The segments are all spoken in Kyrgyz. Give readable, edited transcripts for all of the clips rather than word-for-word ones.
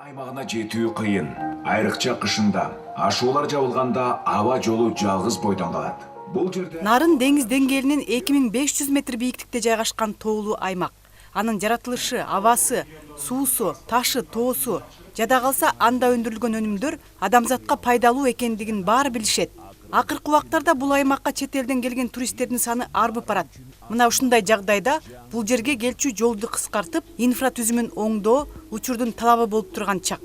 аймагына жетүү кыйын. Айрыкча кышында, ашуулар жабылганда аба жолу жалгыз бойдон калат. Бул жерде Нарын деңиз деңгээлинен 2500 метр бийиктикте жайгашкан тоолуу аймак. Анын жаратылышы, абасы, суусу, ташы, тоосу, жада калса анда өндүрүлгөн өнүмдөр адамзатка пайдалуу экендигин баары билишет. Акыркы убактарда бул аймакка чет элден келген туристтердин саны арбып барат. Мына ушундай жагдайда бул жерге келчү жолду кыскартып, инфратүзүмүн оңдоо учурдун талабы болуп турган чак.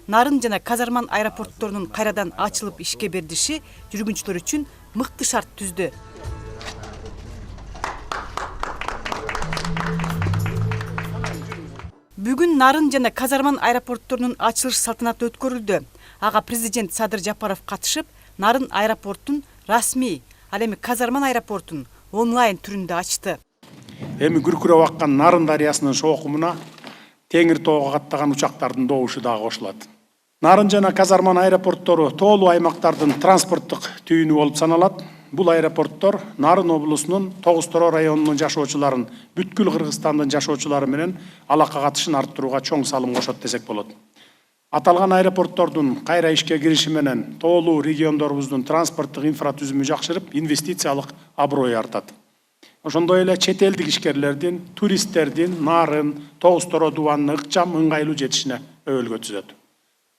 Нарын жана Казарман аэропортторунун кайрадан ачылып ишке берилиши жүргүнчүлөр үчүн мыкты шарт түздү. Бүгүн Нарын жана Казарман аэропортторунун ачылыш салтанаты өткөрүлдү. Ага президент Садыр Жапаров катышып, Нарын аэропортун расмий, ал эми Казарман аэропортун онлайн түрүндө ачты. Эми күркүрөп аккан Нарын дарыясынын шоокумуна теңир тоого каттаган учактардын добушу дагы кошулат. Нарын жана Казарман аэропорттору тоолуу аймактардын транспорттук түйүнү болуп саналат. Бул аэропорттор Нарын облусунун Тогуз-Тороо районунун жашоочуларын, бүткүл Кыргызстандын жашоочулары менен алака катышын арттырууга чоң салым кошот десек болот. Аталган аэропорттордун кайра ишке кириши менен тоолуу региондорубуздун транспорттук инфратүзүмү жакшырып, инвестициялык аброю артат. Ошондой эле чет элдик ишкерлердин, туристтердин Нарын, Тогуз-Тороо дубанына ыкчам, ыңгайлуу жетишине өбөлгө түзөт.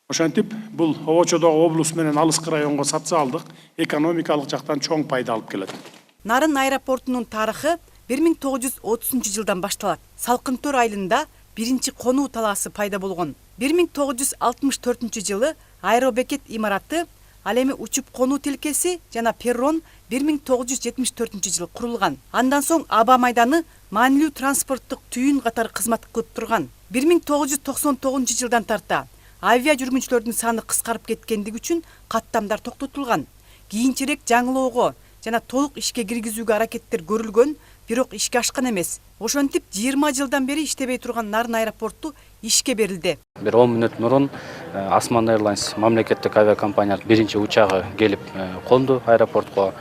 Ошентип, бул обочодогу облус менен алыскы районго социалдык, экономикалык жактан чоң пайда алып келет. Нарын аэропортунун тарыхы 1930-жылдан башталат. Салкынтөр айылында биринчи конуу талаасы пайда болгон. 1964-жылы аэробекет имараты, ал эми учуп конуу тилкеси жана перрон 1974-жылы курулган. Андан соң аба майданы маанилүү транспорттук түйүн катары кызмат кылып турган. 1999-жылдан тарта авиа жүргүнчүлөрдүн саны кыскарып кеткендиги үчүн каттамдар токтотулган. Кийинчерээк жаңылоого жана толук ишке киргизүүгө аракеттер көрүлгөн, бирок ишке ашкан эмес. Ошентип 20 жылдан бери иштебей турган Нарын аэропорту ишке берилди. Bir 10 мүнөт мурун Osman Airlines мамлекеттик авиакомпаниянын биринчи учагы келип конду аэропортко.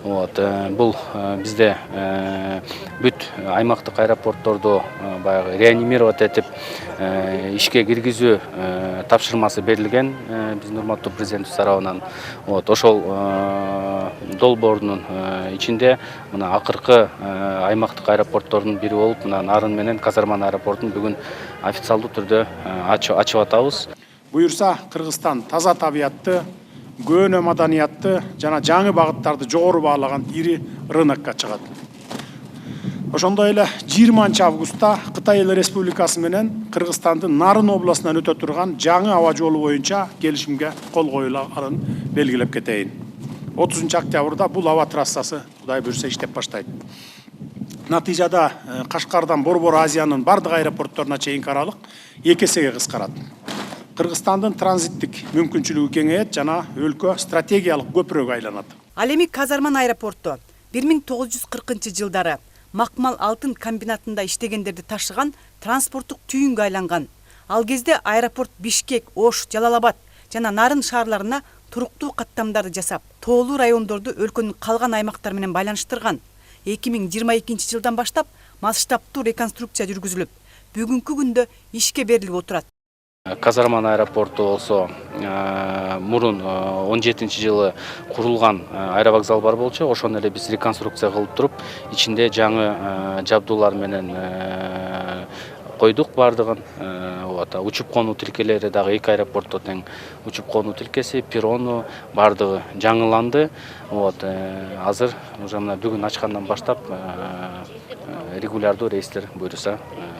Бул бизде бүт аймактык аэропортторду баягы реанимировать этип ишке киргизүү тапшырмасы берилген биздин урматтуу президентибиз тарабынан. Ошол долбоордун ичинде мына акыркы аймактык аэропорттордун бири болуп, мына Нарын менен Казарман аэропортун бүгүн официалдуу түрдө ачып атабыз. Буюрса, Кыргызстан таза табиятты, көөнө маданиятты жана жаңы багыттарды жогору баалаган ири рынокко чыгат. Ошондой эле 20 августта Кытай Эл Республикасы менен Кыргызстандын Нарын областынан өтө турган жаңы аба жолу боюнча келишимге кол коюлганын белгилеп кетейин. 30 октябрда бул аба трассасы Кудай буйрса иштеп баштайт. Натыйжада Кашкардан Борбор Азиянын бардык аэропортторуна чейинки аралык 2 эсеге кыскарат. Кыргызстандын транзиттик мүмкүнчүлүгү кеңейет жана өлкө стратегиялык көпүрөгкө айланат. Ал эми Казарман аэропорту 1940-жылдары Макмал алтын комбинатында иштегендерди ташыган транспорттук түйүнгө айланган. Ал кезде аэропорт Бишкек, Ош, Жалалабад жана Нарын шаарларына туруктуу каттамдарды жасап, тоолуу райондорду өлкөнүн калган аймактары менен байланыштырган. 2022-жылдан баштап масштабтуу реконструкция жүргүзүлүп, бүгүнкү күндө ишке берилип отурат. Казарман аэропорту болсо мурун 17-жылы курулган аэровокзал бар болчу. Ошону эле биз реконструкция кылып туруп, ичинде жаңы жабдуулар менен койдук бардыгын. Учуп конуу тилкелери дагы 2 аэропортто тең учуп конуу тилкеси, перрону бардыгы жаңыланды. Азыр уже мына бүгүн ачкандан баштап регулярдуу рейстер буйруса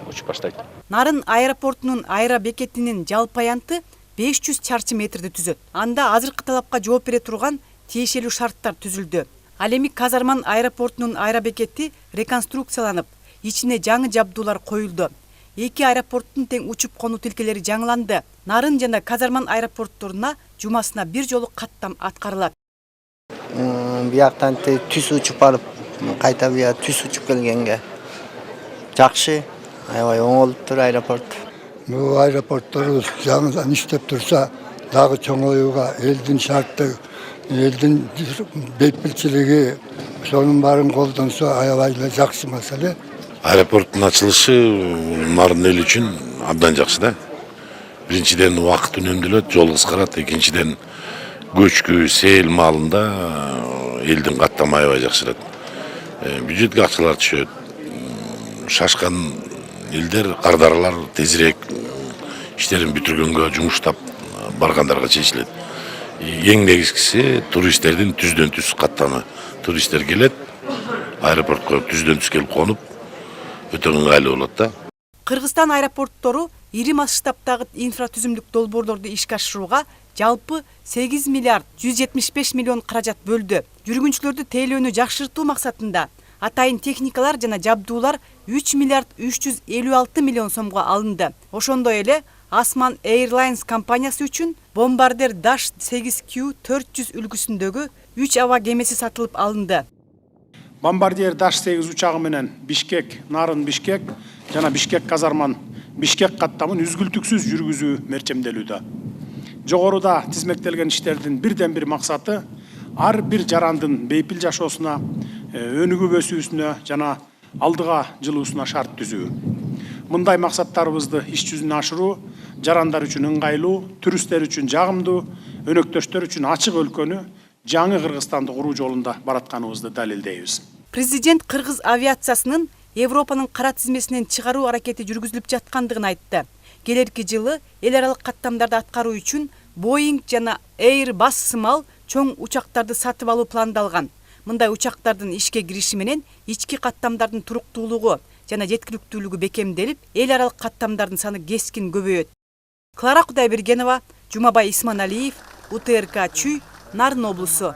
учуп баштайт. Нарын аэропортунун аэробекетинин жалпы аянты 500 чарчы метрди түзөт. Анда азыркы талапка жооп бере турган тиешелүү шарттар түзүлдү. Ал эми Казарман аэропортунун аэробекети реконструкцияланып, ичине жаңы жабдуулар коюлду. 2 аэропорттун тең учуп конуу тилкелери жаңыланды. Нарын жана Казарман аэропортторуна жумасына бир жолу каттам аткарылат. Бияктан түз учуп барып, кайта бия түз учуп келгенге жакшы, аябай оңолуптур аэропорт. Бул аэропорттор жаңыдан иштеп турса, дагы чоңоюуга элдин шарты, элдин бейпилчилиги, ошонун баарын колдонсо аябай эле жакшы маселе. Аэропорттун ачылышы Нарын эл үчүн абдан жакшы да. биринчиден убакыт үнөмдөлөт, жол кыскарат, экинчиден көчкү, сел маалында элдин каттамы аябай жакшырат. Бюджетке акчалар түшөт. Шашкан элдер, кардаралар тезирээк иштерин бүтүргөнгө, жумуштап баргандарга чечилет. Эң негизгиси туристтердин түздөн түз каттамы. Туристтер келет, аэропортко түздөн түз келип конуп, өтө ыңгайлуу болот да. Кыргызстан аэропорттору ири масштабтагы инфратүзүмдүк долбоорлорду ишке ашырууга жалпы 8 миллиард 175 миллион каражат бөлдү. Жүргүнчүлөрдү тейлөөнү жакшыртуу максатында атайын техникалар жана жабдуулар 3 миллиард 356 миллион сомго алынды. Ошондой эле Asman Airlines компаниясы үчүн Bombardier Dash 8Q 400 үлгүсүндөгү 3 аба кемеси сатылып алынды. Bombardier Dash 8 учагы менен Бишкек, Нарын Бишкек жана Бишкек Казарман Бишкек каттамын үзгүлтүксүз жүргүзүү мерчемделүүдө. Жогоруда тизмектелген иштердин бирден бир максаты ар бир жарандын бейпил жашоосуна, өнүгүп өсүүсүнө жана алдыга жылуусуна шарт түзүү. Мындай максаттарыбызды иш жүзүнө ашыруу жарандар үчүн ыңгайлуу, туристтер үчүн жагымдуу, өнөктөштөр үчүн ачык өлкөнү жаңы Кыргызстанды куруу жолунда баратканыбызды далилдейбиз. Президент кыргыз авиациясынын Европанын кара тизмесинен чыгаруу аракети жүргүзүлүп жаткандыгын айтты. Келерки жылы эл аралык каттамдарды аткаруу үчүн Boeing жана Airbus сымал чоң учактарды сатып алуу пландалган. Мындай учактардын ишке кириши менен ички каттамдардын туруктуулугу жана жеткиликтүүлүгү бекемделип, эл аралык каттамдардын саны кескин көбөйөт. Клара Кудайбергенова, Жумабай Исманалиев, УТРК Чүй, Нарын облусу.